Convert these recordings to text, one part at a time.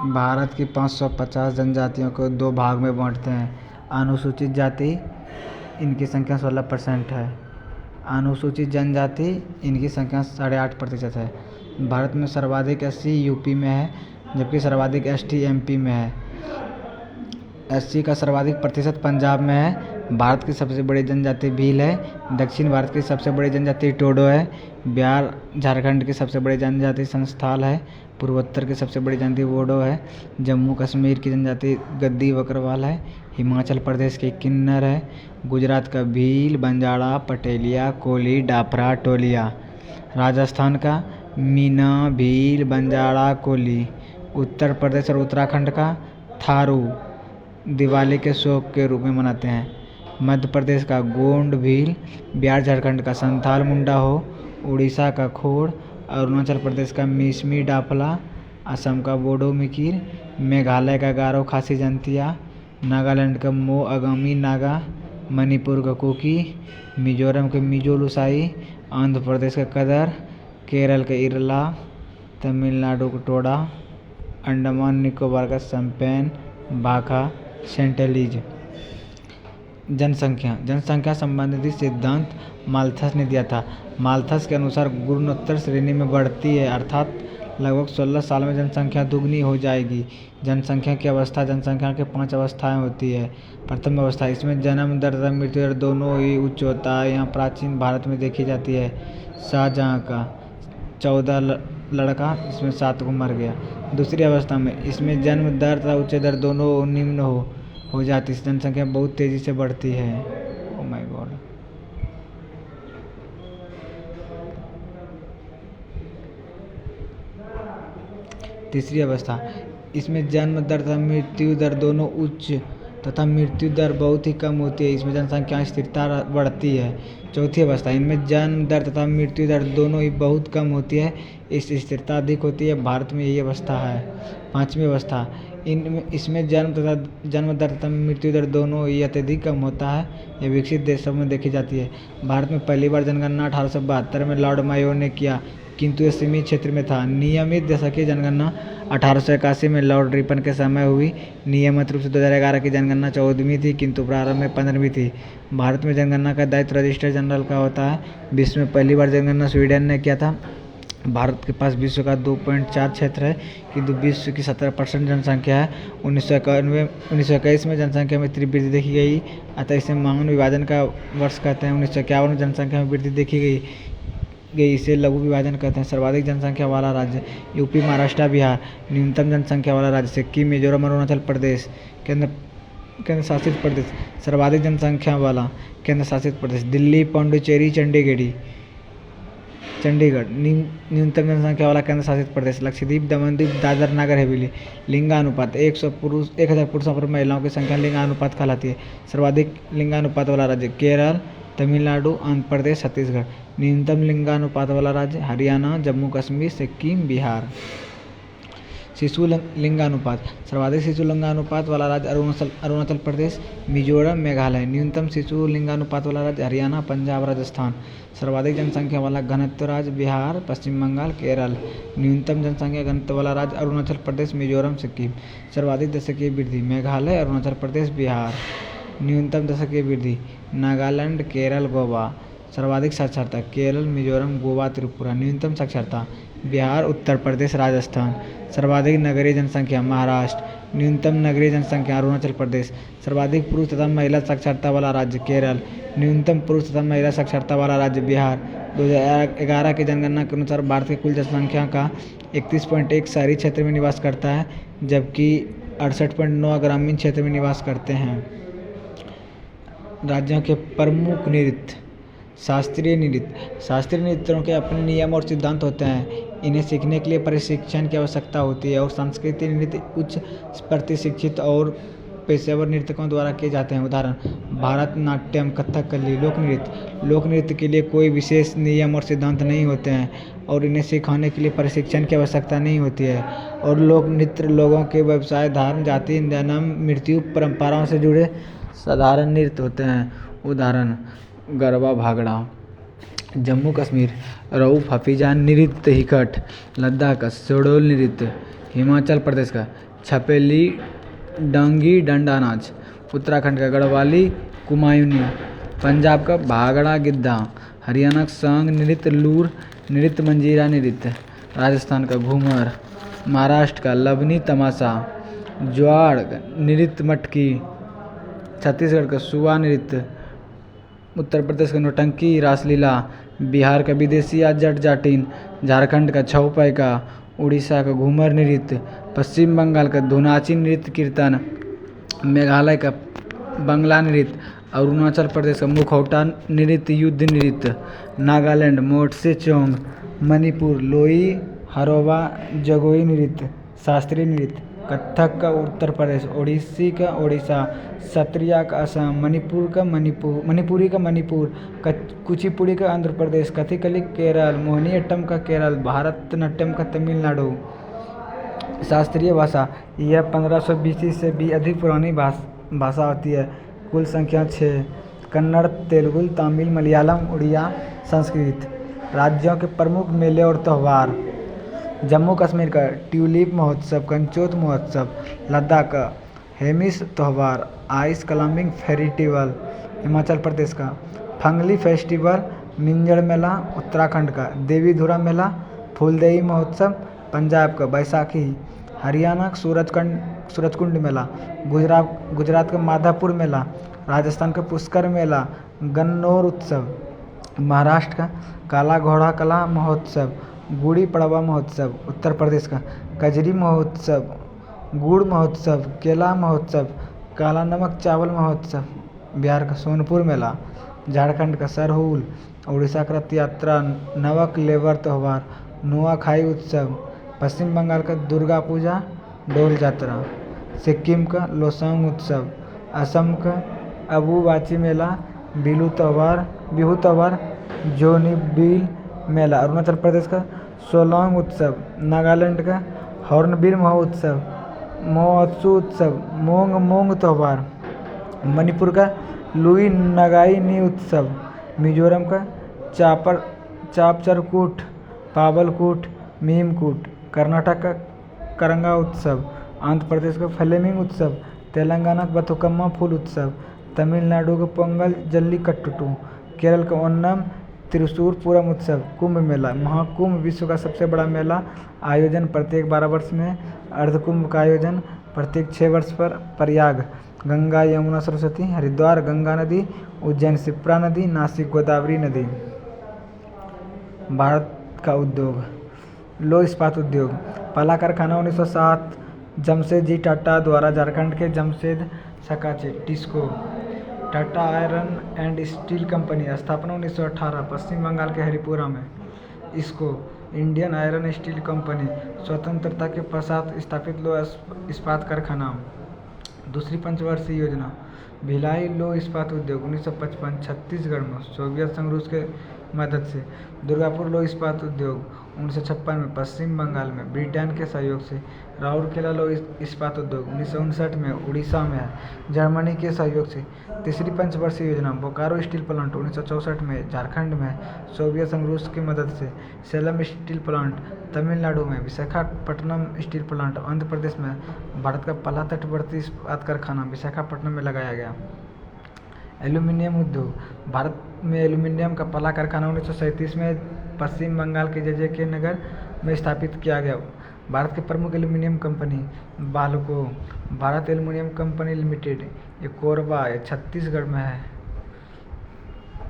भारत की 550 जनजातियों को दो भाग में बांटते हैं। अनुसूचित जाति, इनकी संख्या 16% है। अनुसूचित जनजाति, इनकी संख्या 8.5% है। भारत में सर्वाधिक एससी यूपी में है, जबकि सर्वाधिक एसटी एमपी में है। एससी का सर्वाधिक प्रतिशत पंजाब में है। भारत की सबसे बड़ी जनजाति भील है। दक्षिण भारत की सबसे बड़ी जनजाति टोडो है। बिहार झारखंड की सबसे बड़ी जनजाति संस्थाल है। पूर्वोत्तर की सबसे बड़ी जनजाति बोडो है। जम्मू कश्मीर की जनजाति गद्दी बकरवाल है। हिमाचल प्रदेश की किन्नर है। गुजरात का भील, बंजारा, पटेलिया, कोली, डाफरा, टोलिया। राजस्थान का मीना, भील, बंजारा, कोली। उत्तर प्रदेश और उत्तराखंड का थारू दिवाली के शौक के रूप में मनाते हैं। मध्य प्रदेश का गोंड, भील। बिहार झारखंड का संथाल, मुंडा हो। उड़ीसा का खोड़। अरुणाचल प्रदेश का मिसमी, डाफला। असम का बोडो, मिकिर। मेघालय का गारो, खासी, जंतिया। नागालैंड का मो, अगामी, नागा। मणिपुर का कुकी। मिजोरम के मिजो, लुसाई। आंध्र प्रदेश का कदर। केरल का इरला। तमिलनाडु का टोडा। अंडमान निकोबार का सम्पेन, बाका, सेंटेलिज। जनसंख्या संबंधी सिद्धांत माल्थस ने दिया था। माल्थस के अनुसार गुणोत्तर श्रेणी में बढ़ती है, अर्थात लगभग 16 साल में जनसंख्या दुगनी हो जाएगी। जनसंख्या की अवस्था जनसंख्या के 5 अवस्थाएं होती है। प्रथम अवस्था, इसमें जन्म दर तथा मृत्यु दर दोनों ही उच्च होता है। यहाँ प्राचीन भारत में देखी जाती है। शाहजहाँ का 14 लड़का, इसमें 7 को मर गया। दूसरी अवस्था में इसमें जन्म दर तथा उच्च दर दोनों निम्न हो जाती है। जनसंख्या बहुत तेजी से बढ़ती है। Oh my God. तीसरी अवस्था, इसमें जन्म दर तथा मृत्यु दर दोनों उच्च तथा मृत्यु दर बहुत ही कम होती है। इसमें जनसंख्या स्थिरता बढ़ती है। चौथी अवस्था, इनमें जन्म दर तथा मृत्यु दर दोनों ही बहुत कम होती है। इस स्थिरता अधिक होती है। भारत में यही अवस्था है। पांचवी अवस्था, इसमें जन्म दर तथा मृत्यु दर दोनों ही अत्यधिक कम होता है। यह विकसित देशों में देखी जाती है। भारत में पहली बार जनगणना 1872 में लॉर्ड मायो ने किया, किंतु यह सीमित क्षेत्र में था। नियमित दशकीय जनगणना 1881 में लॉर्ड रिपन के समय हुई। नियमित रूप से 2011 की जनगणना 14वीं थी, किंतु प्रारंभ में 15वीं थी। भारत में जनगणना का दायित्व रजिस्ट्रार जनरल का होता है। विश्व में पहली बार जनगणना स्वीडन ने किया था। भारत के पास विश्व का 2.4 क्षेत्र है, किंतु विश्व की 17% जनसंख्या है। 1921 में जनसंख्या में तीव्र वृद्धि देखी गई, अतः इसे मानव विभाजन का वर्ष कहते हैं। 1951 में जनसंख्या में वृद्धि देखी गई, इसे लघु विभाजन कहते हैं। सर्वाधिक जनसंख्या वाला राज्य यूपी, महाराष्ट्र, बिहार। न्यूनतम जनसंख्या वाला राज्य सिक्किम, मिजोरम, अरुणाचल प्रदेश। केंद्र शासित प्रदेश, सर्वाधिक जनसंख्या वाला केंद्र शासित प्रदेश दिल्ली, पांडिचेरी, चंडीगढ़। न्यूनतम जनसंख्या वाला केंद्र शासित प्रदेश लक्षद्वीप, दमनदीप, दादर नगर हवेली। लिंगानुपात 1000 पुरुषों पर महिलाओं की संख्या लिंगानुपात कहलाती है। सर्वाधिक लिंगानुपात वाला राज्य केरल, तमिलनाडु, आंध्र प्रदेश, छत्तीसगढ़। न्यूनतम लिंगानुपात वाला राज्य हरियाणा, जम्मू कश्मीर, सिक्किम, बिहार। शिशु लिंगानुपात, सर्वाधिक शिशु लिंगानुपात वाला राज्य अरुणाचल प्रदेश, मिजोरम, मेघालय। न्यूनतम शिशु लिंगानुपात वाला राज्य हरियाणा, पंजाब, राजस्थान। सर्वाधिक जनसंख्या वाला घनत्व राज्य बिहार, पश्चिम बंगाल, केरल। न्यूनतम जनसंख्या घनत्व वाला राज्य अरुणाचल प्रदेश, मिजोरम, सिक्किम। सर्वाधिक दशकीय वृद्धि मेघालय, अरुणाचल प्रदेश, बिहार। न्यूनतम दशकीय वृद्धि नागालैंड, केरल, गोवा। सर्वाधिक साक्षरता केरल, मिजोरम, गोवा, त्रिपुरा। न्यूनतम साक्षरता बिहार, उत्तर प्रदेश, राजस्थान। सर्वाधिक नगरीय जनसंख्या महाराष्ट्र। न्यूनतम नगरीय जनसंख्या अरुणाचल प्रदेश। सर्वाधिक पुरुष तथा महिला साक्षरता वाला राज्य केरल। न्यूनतम पुरुष तथा महिला साक्षरता वाला राज्य बिहार। 2011 की जनगणना के अनुसार भारत की कुल जनसंख्या का 31.1 शहरी क्षेत्र में निवास करता है, जबकि 68.9 ग्रामीण क्षेत्र में निवास करते हैं। राज्यों के प्रमुख नृत्य। शास्त्रीय नृत्यों के अपने नियम और सिद्धांत होते हैं। इन्हें सीखने के लिए प्रशिक्षण की आवश्यकता होती है और सांस्कृतिक नृत्य उच्च प्रशिक्षित और पेशेवर नृतकों द्वारा किए जाते हैं। उदाहरण भारतनाट्यम, कथकली। लोक नृत्य के लिए कोई विशेष नियम और सिद्धांत नहीं होते हैं और इन्हें सिखाने के लिए प्रशिक्षण की आवश्यकता नहीं होती है। और लोक नृत्य लोगों के व्यवसाय, धर्म, जाति, जन्म, मृत्यु, परंपराओं से जुड़े साधारण नृत्य होते हैं। उदाहरण गरबा, भांगड़ा। जम्मू कश्मीर रऊफ हफीजा नृत्य हिकट, लद्दाख का शोडोल नृत्य, हिमाचल प्रदेश का छपेली डांगी डंडा नाच, उत्तराखंड का गढ़वाली कुमायूनी, पंजाब का भागड़ा गिद्धा, हरियाणा का सांग नृत्य लूर नृत्य मंजीरा नृत्य, राजस्थान का घूमर, महाराष्ट्र का लवनी तमाशा, ज्वार नृत्य मटकी, छत्तीसगढ़ का सुआ नृत्य, उत्तर प्रदेश का नौटंकी रासलीला, बिहार का विदेशिया जट जाटिन, झारखंड का छौपै का, उड़ीसा का घूमर नृत्य, पश्चिम बंगाल का धुनाची नृत्य कीर्तन, मेघालय का बंगला नृत्य, अरुणाचल प्रदेश का मुखौटा नृत्य युद्ध नृत्य, नागालैंड मोटसे चोंग, मणिपुर लोई हरोबा जगोई नृत्य, शास्त्रीय नृत्य, कथक का उत्तर प्रदेश, ओडिसी का ओडिशा, सत्रिया का असम, मणिपुरी का मणिपुर, कुचिपुड़ी का आंध्र प्रदेश, कथकली केरल, मोहिनीअट्टम का केरल, भारतनाट्यम का तमिलनाडु। शास्त्रीय भाषा यह 1500 BC से भी अधिक पुरानी भाषा होती है। कुल संख्या 6। कन्नड़, तेलुगु, तमिल, मलयालम, उड़िया, संस्कृत। राज्यों के प्रमुख मेले और त्यौहार। जम्मू कश्मीर का ट्यूलिप महोत्सव, कंचोत महोत्सव, लद्दाख का हेमिस त्यौहार, ice climbing festival, Himachal Pradesh का फंगली फेस्टिवल, मिंजर मेला, उत्तराखंड का देवीधुरा मेला, फूलदेई महोत्सव, पंजाब का बैसाखी, हरियाणा का सूरजकुंड मेला, गुजरात का माधापुर मेला, राजस्थान का पुष्कर मेला, गन्नौर उत्सव, महाराष्ट्र का काला घोड़ा कला महोत्सव, गुड़ी पड़वा महोत्सव, उत्तर प्रदेश का कजरी महोत्सव, गुड़ महोत्सव, केला महोत्सव, काला नमक चावल महोत्सव, बिहार का सोनपुर मेला, झारखंड का सरहुल, उड़ीसा का रथ यात्रा, नवक लेवर त्यौहार, नुआखाई उत्सव, पश्चिम बंगाल का दुर्गा पूजा डोल यात्रा, सिक्किम का लोसांग उत्सव, असम का अबुबाची मेला, बिहू त्यौहार जोनीबिल मेला, अरुणाचल प्रदेश का सोलोंग उत्सव, नागालैंड का हॉर्नबिल महोत्सव, मोत्सू उत्सव, मोंग त्यौहार, मणिपुर का लुई नगाई नी उत्सव, मिजोरम का चापचरकूट, पावलकूट, मीमकूट, कर्नाटक का करंगा उत्सव, आंध्र प्रदेश का फ्लेमिंग उत्सव, तेलंगाना का बथुकम्मा फूल उत्सव, तमिलनाडु का पोंगल जल्लीकट्टू, केरल का ओनम त्रिशूर पूरम उत्सव, कुंभ मेला। महाकुंभ विश्व का सबसे बड़ा मेला आयोजन प्रत्येक 12 वर्ष में, अर्धकुंभ का आयोजन प्रत्येक 6 वर्ष पर। प्रयाग, गंगा यमुना सरस्वती, हरिद्वार गंगा नदी, उज्जैन शिप्रा नदी, नासिक गोदावरी नदी। भारत का उद्योग। लौह इस्पात उद्योग। पहला कारखाना 1907 जमशेदजी टाटा द्वारा झारखंड के जमशेद सकाचे TISCO. Tata Iron and Steel Company स्थापना 1918 पश्चिम बंगाल के हरिपुरा में। इसको इंडियन आयरन स्टील कंपनी स्वतंत्रता के पश्चात स्थापित लौह इस्पात कारखाना। दूसरी पंचवर्षीय योजना। भिलाई लौह इस्पात उद्योग 1955 छत्तीसगढ़ में सोवियत संघ रूस के मदद से। दुर्गापुर लौह इस्पात उद्योग 1956 में पश्चिम बंगाल में ब्रिटेन के सहयोग से। राउरकेला लौह इस्पात उद्योग 1959 में उड़ीसा में है जर्मनी के सहयोग से। तीसरी पंचवर्षीय योजना। बोकारो स्टील प्लांट 1964 में झारखंड में सोवियत संघ रूस की मदद से। सेलम स्टील प्लांट तमिलनाडु में। विशाखापट्टनम स्टील प्लांट आंध्र प्रदेश में। भारत का पहला तटवर्ती इस्पात कारखाना विशाखापट्टनम में लगाया गया। एल्यूमीनियम उद्योग। भारत में एल्यूमीनियम का पहला कारखाना 1937 में पश्चिम बंगाल के JJK नगर में स्थापित किया गया। भारत की प्रमुख aluminium company Balco. Bharat aluminium Company limited, ये कोरबा छत्तीसगढ़ में है।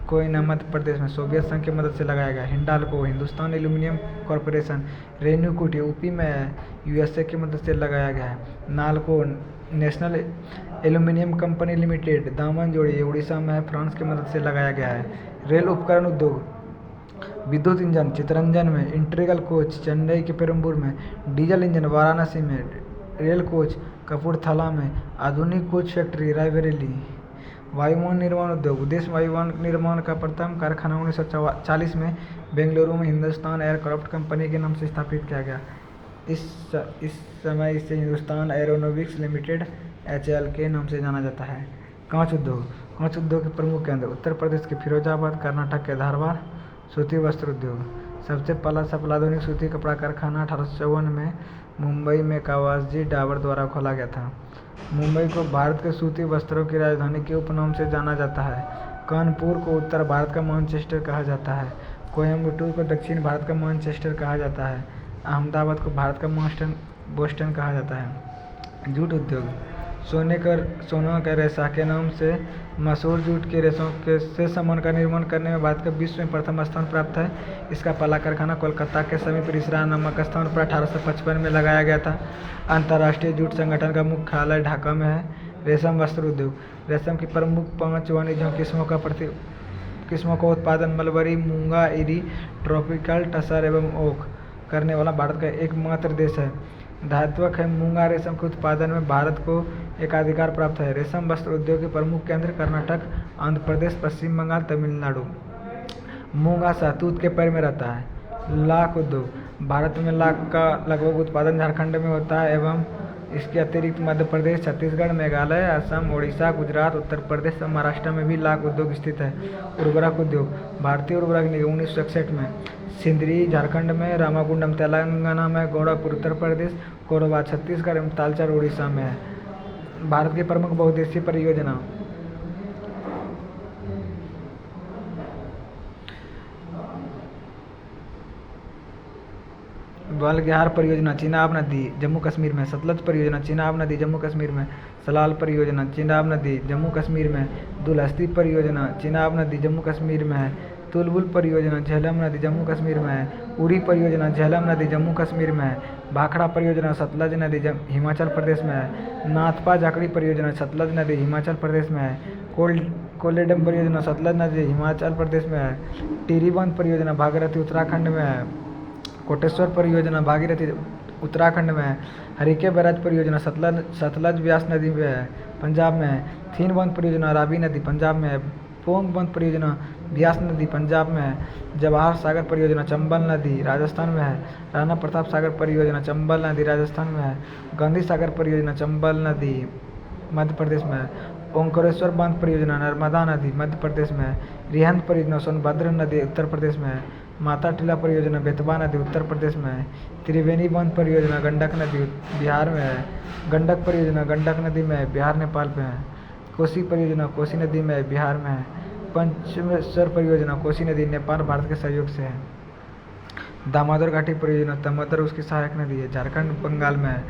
कोयना मध्य प्रदेश में सोवियत संघ की मदद से लगाया गया। Hindalco Hindustan Aluminium Corporation Renukoot UP में है, USA की मदद से लगाया गया है। NALCO National Aluminium Company Limited Damanjodi Orissa में है, फ्रांस की मदद से लगाया गया है। रेल उपकरण उद्योग। विद्युत इंजन चितरंजन में। इंटीग्रल कोच चेन्नई के पेरम्बूर में। डीजल इंजन वाराणसी में। रेल कोच कपूरथला में। आधुनिक कोच फैक्ट्री रायबरेली। वायुयान निर्माण उद्योग। उद्देश्य वायुयान निर्माण का प्रथम कारखाना 1940 में बेंगलुरु में हिंदुस्तान एयरक्राफ्ट कंपनी के नाम से स्थापित किया गया। इस समय इसे हिंदुस्तान एरोनॉटिक्स लिमिटेड HAL के नाम से जाना जाता है। कांच उद्योग। कांच उद्योग के प्रमुख केंद्र उत्तर प्रदेश के फिरोजाबाद, कर्नाटक के धारवाड़, सूती वस्त्र उद्योग। सबसे पहला सफल आधुनिक सूती कपड़ा कारखाना 1854 में मुंबई में कावासजी डाबर द्वारा खोला गया था। मुंबई को भारत के सूती वस्त्रों की राजधानी के उपनाम से जाना जाता है। कानपुर को उत्तर भारत का मैनचेस्टर कहा जाता है। कोयम्बटूर को दक्षिण भारत का मैनचेस्टर कहा जाता है। अहमदाबाद को भारत का बोस्टन कहा जाता है। जूट उद्योग। सोना का रेशा के नाम से मशहूर जूट के रेशों से सामान का निर्माण करने में भारत का विश्व में प्रथम स्थान प्राप्त है। इसका पहला कारखाना कोलकाता के समीप रिसरा नामक स्थान पर 1855 में लगाया गया था। अंतर्राष्ट्रीय जूट संगठन का मुख्यालय ढाका में है। रेशम वस्त्र उद्योग। रेशम की प्रमुख 5 वाणिज्यिक किस्मों का उत्पादन मलबरी, मूंगा, इरी, ट्रॉपिकल, टसर एवं ओक करने वाला भारत का एकमात्र देश है। धात्वक है, मूंगा रेशम के उत्पादन में भारत को एकाधिकार प्राप्त है। रेशम वस्त्र उद्योग के प्रमुख केंद्र कर्नाटक, आंध्र प्रदेश, पश्चिम बंगाल, तमिलनाडु। मूंगा शहतूत के पैर में रहता है। लाख उद्योग। भारत में लाख का लगभग उत्पादन झारखंड में होता है एवं इसके अतिरिक्त मध्य प्रदेश, छत्तीसगढ़, मेघालय, असम, ओडिशा, गुजरात, उत्तर प्रदेश और महाराष्ट्र में भी लाख उद्योग स्थित है। उर्वरक उद्योग। भारतीय उर्वरक निगम 1961 में सिंदरी झारखंड में, रामागुंडम तेलंगाना में, गौड़ापुर उत्तर प्रदेश, कोरबा छत्तीसगढ़ एवं तालचर उड़ीसा में है। भारत की प्रमुख बहुउद्देशीय परियोजना। बलगहार परियोजना चिनाब नदी जम्मू कश्मीर में। सतलज परियोजना चिनाब नदी जम्मू कश्मीर में। सलाल परियोजना चिनाब नदी जम्मू कश्मीर में। दुलहस्ती परियोजना चिनाब नदी जम्मू कश्मीर में है। तुलबुल परियोजना झेलम नदी जम्मू कश्मीर में है। उरी परियोजना झेलम नदी जम्मू कश्मीर में है। भाखड़ा परियोजना सतलज नदी हिमाचल प्रदेश में है। नाथपा जाखड़ी परियोजना सतलज नदी हिमाचल प्रदेश में है। कोल्लेडम परियोजना सतलज नदी हिमाचल प्रदेश में है। टिहरी बांध परियोजना भागीरथी उत्तराखंड में है। कोटेश्वर परियोजना भागीरथी उत्तराखंड में है। हरिके बैराज परियोजना सतलज व्यास नदी में है, पंजाब में है। थीन बांध परियोजना रावी नदी पंजाब में है। पोंग बांध परियोजना ब्यास नदी पंजाब में है। जवाहर सागर परियोजना चंबल नदी राजस्थान में है। राणा प्रताप सागर परियोजना चंबल नदी राजस्थान में है। गांधी सागर परियोजना चंबल नदी मध्य प्रदेश में है। ओंकारेश्वर बांध परियोजना नर्मदा नदी मध्य प्रदेश में है। रिहंद परियोजना सोनभद्र नदी उत्तर प्रदेश में है। माता टीला परियोजना बेतवा नदी उत्तर प्रदेश में है। त्रिवेणी बांध परियोजना गंडक नदी बिहार में है। गंडक परियोजना गंडक नदी में है, बिहार नेपाल में है। कोसी परियोजना कोसी नदी में है, बिहार में है। पंचमेश्वर परियोजना कोसी नदी नेपाल भारत के सहयोग से है। दामोदर घाटी परियोजना दामोदर उसकी सहायक नदी है, झारखंड बंगाल में है।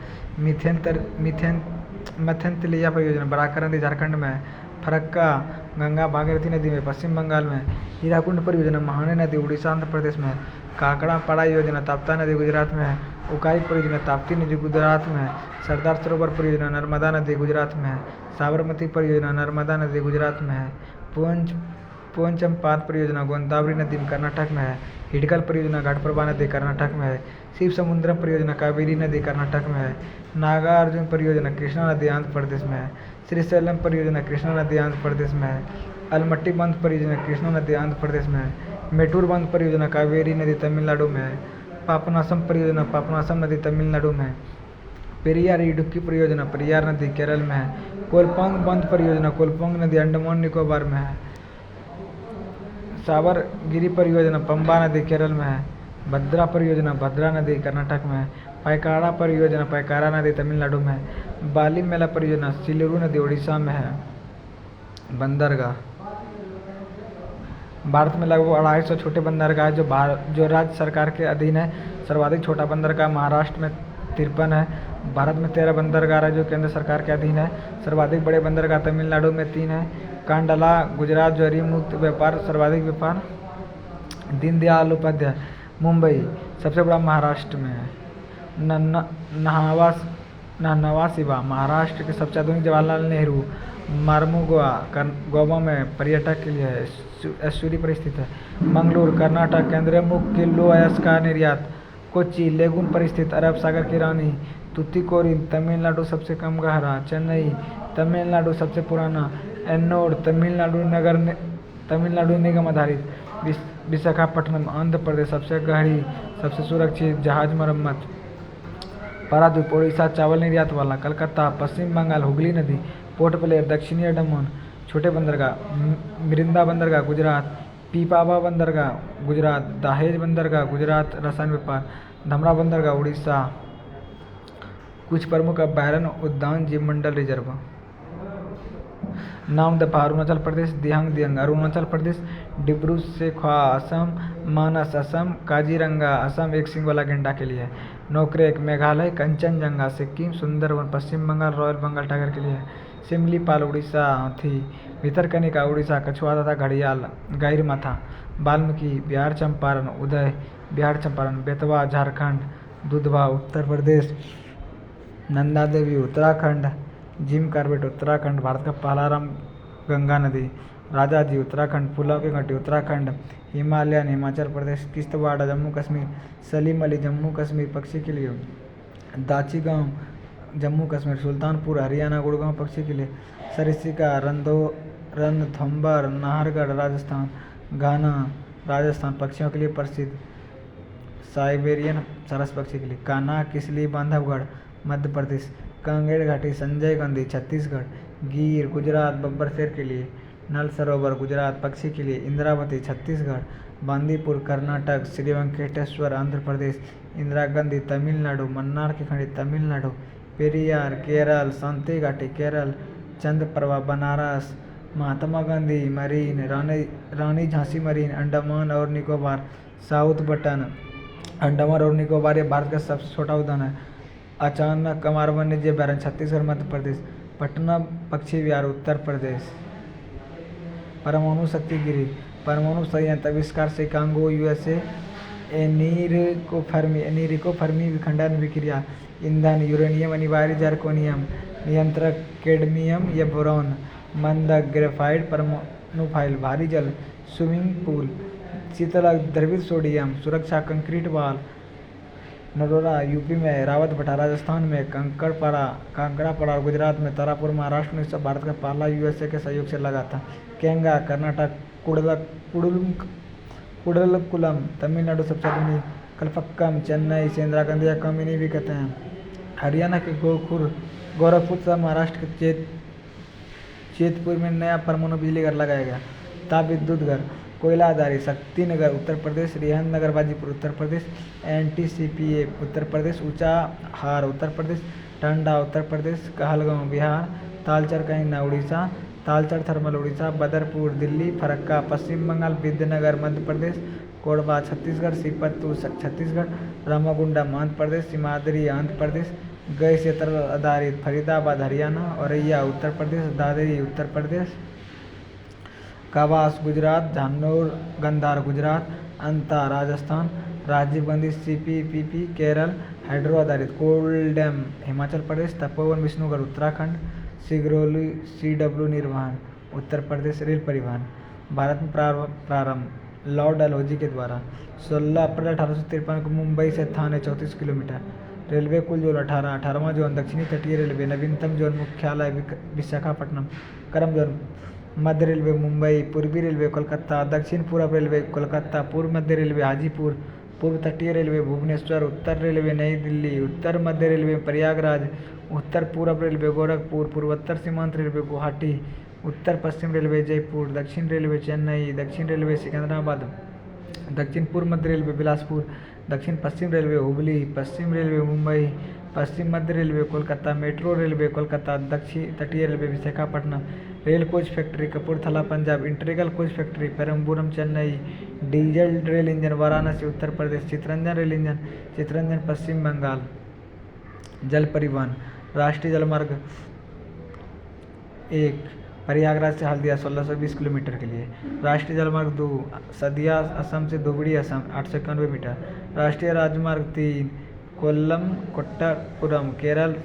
मथेन तिलैया परियोजना बराकर नदी झारखंड में है। फरक्का गंगा भागीरथी नदी में पश्चिम बंगाल में। हीराकुंड परियोजना महाने नदी उड़ीसा आंध्र प्रदेश में है। काकड़ा पाड़ा योजना ताप्ता नदी गुजरात में है। उकाई परियोजना ताप्ती नदी गुजरात में है। सरदार सरोवर परियोजना नर्मदा नदी गुजरात में है। साबरमती परियोजना नर्मदा नदी गुजरात में है। पोंचमपाद परियोजना गोदावरी नदी कर्नाटक में है। हिडकल परियोजना घाटप्रभा नदी कर्नाटक में है। शिव समुद्रम परियोजना कावेरी नदी कर्नाटक में है। नागार्जुन परियोजना कृष्णा नदी आंध्र प्रदेश में है। श्रीशैलम परियोजना कृष्णा नदी आंध्र प्रदेश में है। अलमट्टी बांध परियोजना कृष्णा नदी आंध्र प्रदेश में है। मेटूर बांध परियोजना कावेरी नदी तमिलनाडु में है। पापनासम परियोजना पापनासम नदी तमिलनाडु में है। पेरियार इडुक्की परियोजना पेरियार नदी केरल में है। कोलपांग बांध परियोजना कोलपांग नदी अंडमान निकोबार में है। साबरगिरी परियोजना पंबा नदी केरल में है। भद्रा परियोजना भद्रा नदी कर्नाटक में है। पायकाड़ा परियोजना पायकाड़ा नदी तमिलनाडु में है। बाली मेला परियोजना सिल्लुरु नदी उड़ीसा में है। बंदरगाह। भारत में लगभग 250 छोटे बंदरगाह जो राज्य सरकार के अधीन है। सर्वाधिक छोटा बंदरगाह महाराष्ट्र में 53 है। भारत में 13 बंदरगाह है जो केंद्र सरकार के अधीन है। सर्वाधिक बड़े बंदरगाह तमिलनाडु में 3 है। कांडला गुजरात जोहरी मुक्त व्यापार सर्वाधिक व्यापार। दीनदयाल उपाध्याय मुंबई सबसे बड़ा महाराष्ट्र में है। नहनवा शिवा महाराष्ट्र के सबसे आधुनिक जवाहरलाल नेहरू मार्मुगोआ गोवा में पर्यटक के लिए है, ऐश्वर्य पर स्थित है। मंगलूर कर्नाटक केंद्रीय मुख्य किलो अयस्क का निर्यात। कोच्चि लेगुन पर स्थित अरब सागर की रानी। तुतीकोरिन तमिलनाडु सबसे कम गहरा। चेन्नई तमिलनाडु सबसे पुराना। एन्नोर तमिलनाडु निगम आधारित। विशाखापट्टनम आंध्र प्रदेश सबसे गहरी सबसे सुरक्षित जहाज मरम्मत। पारादीप ओडिशा चावल निर्यात वाला। कलकत्ता पश्चिम बंगाल हुगली नदी। पोर्ट ब्लेयर दक्षिणी अंडमान छोटे बंदरगाह। मिरिंदा बंदरगाह गुजरात। पीपावा बंदरगाह गुजरात, दहेज बंदरगाह गुजरात रसायन व्यापार, धमरा बंदरगाह उड़ीसा। कुछ प्रमुख अभयारण्य उद्यान जीव मंडल रिजर्व। नामदफा अरुणाचल प्रदेश, दिहांग दियंग अरुणाचल प्रदेश, डिब्रू सेखवा असम, मानस असम, काजीरंगा असम एक सिंग वाला गेंडा के लिए, नोकरेक मेघालय, कंचनजंगा सिक्किम, सुंदरवन पश्चिम बंगाल, रॉयल बंगाल टाइगर के लिए, सिमलीपाल उड़ीसा, हाथी, भितरकनिका उड़ीसा, कछुआ तथा घड़ियाल, गहिरमाथा, वाल्मीकि बिहार चंपारण, उदय बिहार चंपारण, बेतवा झारखंड, दुधवा उत्तर प्रदेश, नंदा देवी उत्तराखंड, जिम कार्बेट उत्तराखंड, भारत का पहला राम गंगा नदी, राजा जी उत्तराखंड, पुलाव की घाटी उत्तराखंड, हिमालयन हिमाचल प्रदेश, किश्तवाड़ जम्मू कश्मीर, सलीम अली जम्मू कश्मीर पक्षी के लिए, दाची गांव जम्मू कश्मीर, सुल्तानपुर हरियाणा गुड़गांव पक्षी के लिए, सरिस्का रणथंभौर नाहरगढ़ राजस्थान, घाना राजस्थान पक्षियों के लिए प्रसिद्ध, साइबेरियन सरस पक्षी के लिए, कान्हा किसली बांधवगढ़ मध्य प्रदेश, कांगेर घाटी संजय गांधी छत्तीसगढ़, गिर गुजरात बब्बर शेर के लिए, नल सरोवर गुजरात पक्षी के लिए, इंद्रावती छत्तीसगढ़, बांदीपुर कर्नाटक, श्री वेंकटेश्वर आंध्र प्रदेश, इंदिरा गांधी तमिलनाडु, मन्नार की खंडी तमिलनाडु, पेरियार केरल, शांति घाटी केरल, चंद्रप्रभा बनारस, महात्मा गांधी मरीन, रानी झांसी मरीन, अंडमान और निकोबार, साउथ बटन अंडमान और निकोबार ये भारत का सबसे छोटा उद्यान है, अचानक कमार वन्यजीव अभयारण्य छत्तीसगढ़ मध्य प्रदेश, पटना पक्षी विहार उत्तर प्रदेश, परमाणु शक्ति गिरी, परमाणु संयंत्र आविष्कार शिकागो यूएसए, एनिरिको फर्मी विखंडन विक्रिया, ईंधन यूरेनियम अनिवार्य जर्कोनियम, नियंत्रक कैडमियम या बोरॉन, मंदक ग्रेफाइट, परमाणु फाइल, भारी जल स्विमिंग पूल, शीतलक द्रवित सोडियम, सुरक्षा कंक्रीट वाल, नरोरा यूपी में, रावतभटा राजस्थान में, कांकड़ापाड़ा गुजरात में, तारापुर महाराष्ट्र में, सब भारत का पहला यूएसए के सहयोग से लगा था, केंगा कर्नाटक, कुडलकुलम तमिलनाडु सबसे आधुनिक, कलपक्कम चेन्नई से इंदिरा गांधी या कामिनी भी कहते हैं, हरियाणा के गोरखपुर तथा महाराष्ट्र के चेतपुर में नया परमाणु बिजली घर लगाया गया, ताप विद्युत घर, कोयला आधारित, शक्तिनगर उत्तर प्रदेश, रिहंद नगर बाजीपुर उत्तर प्रदेश, एनटीसीपीए उत्तर प्रदेश, ऊंचाहार उत्तर प्रदेश, टांडा उत्तर प्रदेश, कहलगांव बिहार, तालचर कहीं उड़ीसा, तालचर थर्मल उड़ीसा, बदरपुर दिल्ली, फरक्का पश्चिम बंगाल, विद्यानगर मध्य प्रदेश, कोरबा छत्तीसगढ़, सीपतपुर छत्तीसगढ़, रामागुंडम आंध्र प्रदेश, सिमाद्री आंध्र प्रदेश, गैस तरल आधारित, फरीदाबाद हरियाणा, औरैया उत्तर प्रदेश, दादरी उत्तर प्रदेश, कावास गुजरात, झान्नूर गंधार गुजरात, अंता राजस्थान, राजीव गांधी सीपीपीपी केरल, हाइड्रो आधारित, कोलडैम हिमाचल प्रदेश, तपोवन विष्णुगढ़ उत्तराखंड, सिगरौली सीडब्ल्यू निर्वहन उत्तर प्रदेश, रेल परिवहन भारत में प्रारंभ लॉर्ड डलहौजी के द्वारा 16 अप्रैल 1853 को मुंबई से थाने 34 किलोमीटर, रेलवे कुल जोन 18वां जोन, दक्षिणी तटीय रेलवे, नवीनतम जोन मुख्यालय विशाखापट्टनम, करम जोन, मध्य रेलवे मुंबई, पूर्वी रेलवे कोलकाता, दक्षिण पूर्व रेलवे कोलकाता, पूर्व मध्य रेलवे हाजीपुर, पूर्व तटीय रेलवे भुवनेश्वर, उत्तर रेलवे नई दिल्ली, उत्तर मध्य रेलवे प्रयागराज, उत्तर पूर्व रेलवे गोरखपुर, पूर्वोत्तर सीमांत रेलवे गुवाहाटी, उत्तर पश्चिम रेलवे जयपुर, दक्षिण रेलवे चेन्नई, दक्षिण रेलवे सिकंदराबाद, दक्षिण पूर्व मध्य रेलवे बिलासपुर, दक्षिण पश्चिम रेलवे हुबली, पश्चिम रेलवे मुंबई, पश्चिम मध्य railway Kolkata, metro railway Kolkata, दक्षिण तटीय railway Visakhapatnam, rail coach factory Kapurthala Punjab, integral coach factory Perambur Chennai, diesel rail engine Varanasi Uttar Pradesh, Chittaranjan rail engine Chittaranjan Paschim Bangal, जल परिवहन राष्ट्रीय जलमार्ग 1 प्रयागराज से हल्दिया 1620 किलोमीटर के लिए, राष्ट्रीय जलमार्ग 2 सदिया असम से धुबड़ी असम 891 मीटर, राष्ट्रीय राजमार्ग 3 कोल्लम कोट्टापुरम केरल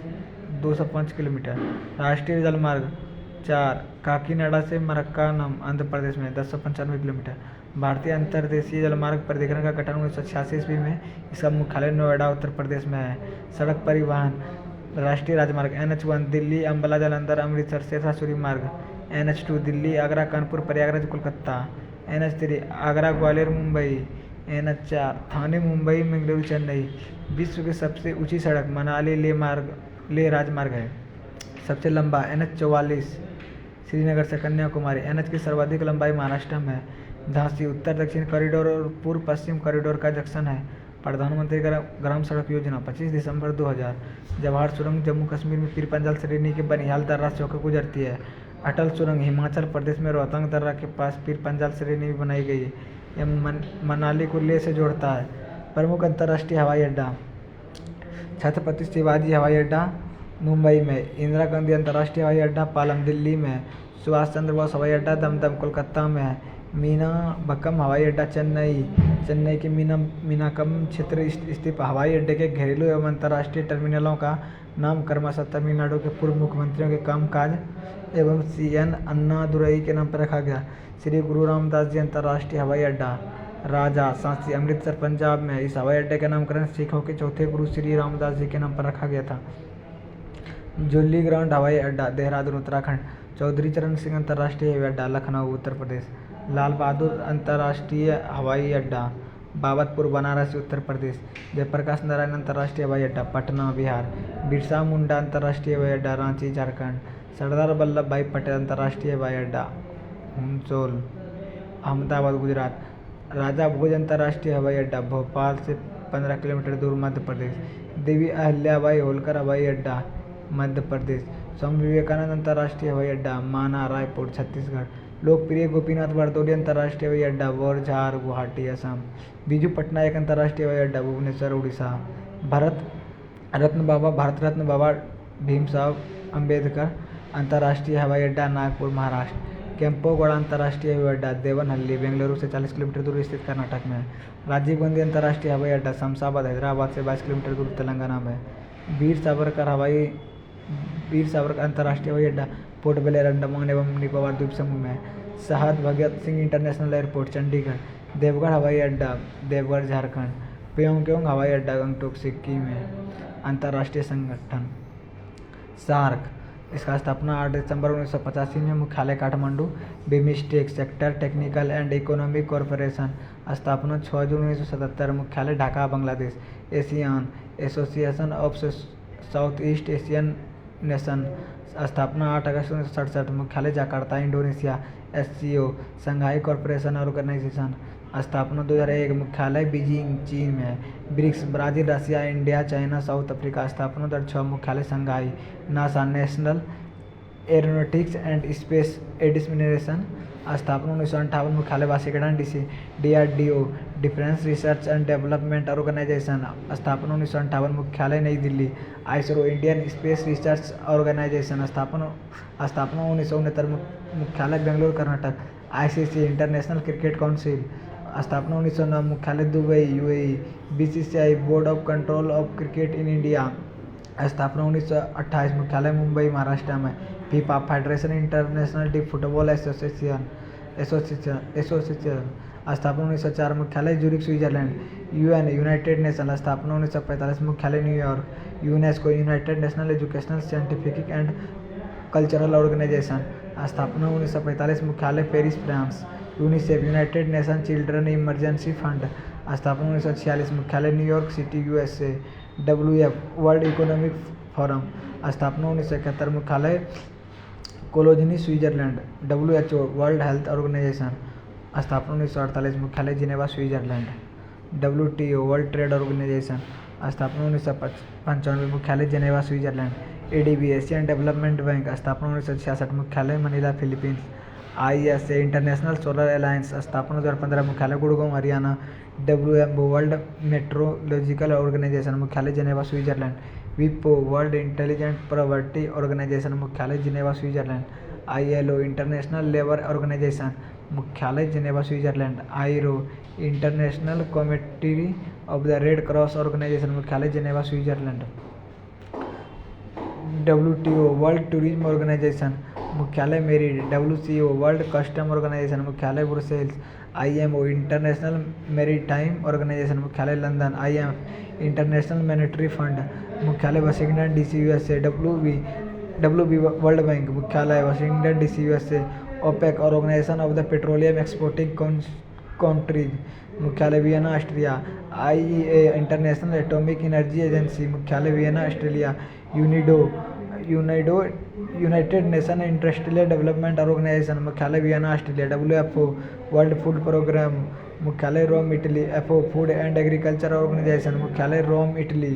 205 किलोमीटर, राष्ट्रीय जलमार्ग 4 काकीनाडा से मरक्कानम आंध्र प्रदेश में 1095 किलोमीटर, भारतीय अंतर्देशीय जलमार्ग प्राधिकरण का गठन 1986 ईस्वी में, इसका मुख्यालय नोएडा उत्तर प्रदेश में है। सड़क परिवहन राष्ट्रीय राजमार्ग NH1 दिल्ली अम्बाला जालंधर अमृतसर सेठा सूरी मार्ग, NH2 Delhi Agra Kanpur Prayagraj Kolkata, NH3 Agra Gwalior Mumbai, NH4 थाने मुंबई मंगलुरु चेन्नई, विश्व की सबसे ऊंची सड़क मनाली ले राजमार्ग है, सबसे लंबा NH44 श्रीनगर से कन्याकुमारी, NH की सर्वाधिक लंबाई महाराष्ट्र में है, झांसी उत्तर दक्षिण कॉरिडोर और पूर्व पश्चिम कॉरिडोर का जंक्शन है। प्रधानमंत्री ग्राम सड़क योजना 25 दिसंबर 2000। जवाहर सुरंग जम्मू कश्मीर में पीर पंजाल श्रेणी के बनिहाल दर्रा से होकर गुजरती है। अटल सुरंग हिमाचल प्रदेश में रोहतांग दर्रा के पास पीर पंजाल श्रेणी में बनाई गई है। यह मनाली को लेह से जोड़ता है। प्रमुख अंतर्राष्ट्रीय हवाई अड्डा छत्रपति शिवाजी हवाई अड्डा मुंबई में, इंदिरा गांधी अंतर्राष्ट्रीय हवाई अड्डा पालम दिल्ली में, सुभाष चंद्र बोस हवाई अड्डा दमदम कोलकाता में है। मीनाबक्कम हवाई अड्डा चेन्नई के मीनाकम क्षेत्र स्थित हवाई अड्डे के घरेलू एवं अंतर्राष्ट्रीय टर्मिनलों का नाम क्रमशः तमिलनाडु के पूर्व मुख्यमंत्रियों के कामकाज एवं CN अन्नादुरई के नाम पर रखा गया। श्री गुरु रामदास जी अंतर्राष्ट्रीय हवाई अड्डा राजा सांची अमृतसर पंजाब में, इस हवाई अड्डे का नामकरण सिखों के चौथे गुरु श्री रामदास जी के नाम पर रखा गया था। जुल्ली ग्रांट हवाई अड्डा देहरादून उत्तराखंड, चौधरी चरण सिंह अंतर्राष्ट्रीय हवाई अड्डा लखनऊ उत्तर प्रदेश, लाल बहादुर अंतर्राष्ट्रीय हवाई अड्डा बाबतपुर बनारस उत्तर प्रदेश, जयप्रकाश नारायण अंतर्राष्ट्रीय हवाई अड्डा पटना बिहार, बिरसा मुंडा अंतर्राष्ट्रीय हवाई अड्डा रांची झारखंड, सरदार वल्लभ भाई पटेल अंतर्राष्ट्रीय हवाई अड्डा हुंचोल अहमदाबाद गुजरात, राजा भोज अंतर्राष्ट्रीय हवाई अड्डा भोपाल से 15 किलोमीटर दूर मध्य प्रदेश, देवी अहिल्याबाई होलकर हवाई अड्डा मध्य प्रदेश, स्वामी विवेकानंद अंतर्राष्ट्रीय हवाई अड्डा माना रायपुर छत्तीसगढ़, लोकप्रिय गोपीनाथ बरदौली अंतर्राष्ट्रीय हवाई अड्डा बोरझार गुवाहाटी असम, बीजू पटनायक अंतर्राष्ट्रीय हवाई अड्डा भुवनेश्वर उड़ीसा, भारत रत्न बाबा भीमराव अंबेडकर अंतर्राष्ट्रीय हवाई अड्डा नागपुर महाराष्ट्र, केंपोगौड़ा अंतर्राष्ट्रीय हवाई अड्डा देवनहल्ली बेंगलुरु से 40 किलोमीटर दूर स्थित कर्नाटक में, राजीव गांधी अंतर्राष्ट्रीय हवाई अड्डा शमशाबाद हैदराबाद से 22 किलोमीटर दूर तेलंगाना में, वीर सावरकर अंतर्राष्ट्रीय हवाई अड्डा पोर्ट ब्लेयर अंडमान एवं निकोबार द्वीप समूह में, शहीद भगत सिंह इंटरनेशनल एयरपोर्ट चंडीगढ़, देवगढ़ हवाई अड्डा देवगढ़ झारखंड, प्योंगयांग हवाई अड्डा गंगटोक सिक्किम में। अंतर्राष्ट्रीय संगठन सार्क, इसका स्थापना 8 दिसंबर 1985 में, मुख्यालय Kathmandu, BIMSTEC sector technical and economic corporation, स्थापना 6 जून 1977, मुख्यालय Dhaka Bangladesh, ASEAN association of south east Asian nation, स्थापना 8 अगस्त 1967, मुख्यालय Jakarta Indonesia, SCO Shanghai corporation organisation, स्थापना 2001, मुख्यालय बीजिंग चीन में है, BRICS Brazil Russia India China South Africa, स्थापना 2006, मुख्यालय Shanghai, NASA national aeronautics and space administration, स्थापना 1958, मुख्यालय Washington DC, DRDO defence research and development organisation, स्थापना 1958, मुख्यालय नई Delhi, ISRO Indian space research organisation, स्थापना 1969, मुख्यालय Bengaluru Karnataka, ICC international cricket council, स्थापना 1909, मुख्यालय Dubai UAE, BCCI board of control of cricket in India, स्थापना 1928, मुख्यालय मुंबई महाराष्ट्र में, FIFA federation international football association, स्थापना 1904, मुख्यालय Zurich Switzerland, UN united nation, स्थापना 1945, मुख्यालय New York, UNESCO united national educational scientific and cultural organisation, स्थापना 1945, मुख्यालय Paris France, UNICEF United Nation Children Emergency Fund, स्थापना 1946, मुख्यालय New York city USA, WF World Economic Forum, स्थापना 1971, मुख्यालय Cologny Switzerland, WHO World Health Organisation, स्थापना 1948, मुख्यालय Geneva Switzerland, WTO World Trade Organisation, स्थापना 1995, मुख्यालय Geneva Switzerland, ADB Asian Development Bank, स्थापना 1966, मुख्यालय Manila Philippines, ISA International Solar Alliance, स्थापना 2015, मुख्यालय Gurgaon Haryana, WMO World Metrological Organisation, मुख्यालय Geneva Switzerland, WIPO World Intelligent Property Organisation, मुख्यालय Geneva Switzerland, ILO International Labour Organisation, मुख्यालय Geneva Switzerland, IRO International Committee of the Red Cross Organisation, मुख्यालय Geneva Switzerland, WTO World Tourism Organisation, मुख्यालय Madrid, WCO World Custom Organisation, मुख्यालय Brussels, IMO International Maritime Organisation, मुख्यालय London, IMF International Monetary Fund, मुख्यालय Washington DC USA, WB World Bank, मुख्यालय Washington DC USA, OPEC Organisation of the Petroleum Exporting Countries, मुख्यालय Vienna Austria, IEA International Atomic Energy Agency, मुख्यालय Vienna Australia, UNIDO United Nation Industrial Development Organisation मुख्यालय Vienna Australia. WHO World Food Programme मुख्यालय Rome Italy. FAO Food and Agriculture Organisation मुख्यालय Rome Italy.